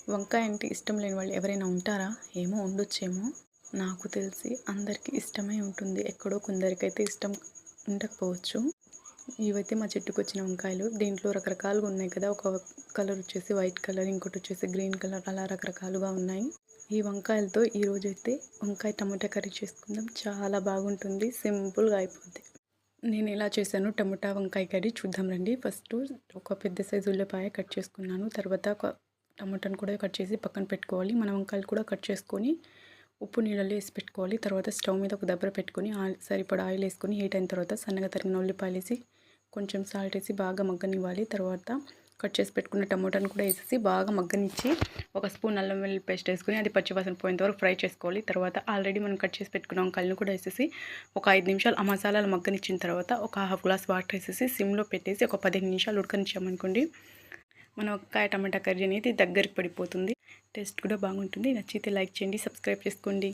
వంకాయ అంటే ఇష్టం లేని వాళ్ళు ఎవరైనా ఉంటారా? ఏమో ఉండొచ్చేమో. నాకు తెలిసి అందరికీ ఇష్టమే ఉంటుంది. ఎక్కడో కొందరికైతే ఇష్టం ఉండకపోవచ్చు. ఇవైతే మా చెట్టుకొచ్చిన వంకాయలు. దీంట్లో రకరకాలుగా ఉన్నాయి కదా! ఒక కలర్ వచ్చేసి వైట్ కలర్, ఇంకోటి వచ్చేసి గ్రీన్ కలర్, అలా రకరకాలుగా ఉన్నాయి. ఈ వంకాయలతో ఈరోజైతే వంకాయ టమాటా కర్రీ చేసుకుందాం. చాలా బాగుంటుంది. సింపుల్‌గా అయిపోద్ది. నేను ఎలా చేశాను టమాటా వంకాయ కర్రీ చూద్దాం రండి. ఫస్టు ఒక పెద్ద సైజు ఉల్లిపాయ కట్ చేసుకున్నాను. తర్వాత ఒక టమాటాను కూడా కట్ చేసి పక్కన పెట్టుకోవాలి. మన వంకాయలు కూడా కట్ చేసుకొని ఉప్పు నీళ్ళలో వేసి పెట్టుకోవాలి. తర్వాత స్టవ్ మీద ఒక దబ్బర పెట్టుకొని సరిపడా ఆయిల్ వేసుకొని హీట్ అయిన తర్వాత సన్నగా తరిగిన ఉల్లిపాయలు వేసి కొంచెం సాల్ట్ వేసి బాగా మగ్గనివ్వాలి. తర్వాత కట్ చేసి పెట్టుకున్న టమాటాను కూడా వేసేసి బాగా మగ్గనిచ్చి ఒక స్పూన్ అల్లం వెల్లుల్లి పేస్ట్ వేసుకొని అది పచ్చివాసన పోయేంత వరకు ఫ్రై చేసుకోవాలి. తర్వాత ఆల్రెడీ మనం కట్ చేసి పెట్టుకున్న వంకాయలను కూడా వేసేసి ఒక 5 నిమిషాలు ఆ మసాలాలు మగ్గనిచ్చిన తర్వాత ఒక హాఫ్ గ్లాస్ వాటర్ వేసేసి సిమ్లో పెట్టేసి ఒక 15 నిమిషాలు ఉడకనిచ్చామనుకోండి, మన వంకాయ టమాటా కర్రీ అనేది దగ్గరికి పడిపోతుంది. టేస్ట్ కూడా బాగుంటుంది. నచ్చితే లైక్ చేయండి, సబ్స్క్రైబ్ చేసుకోండి.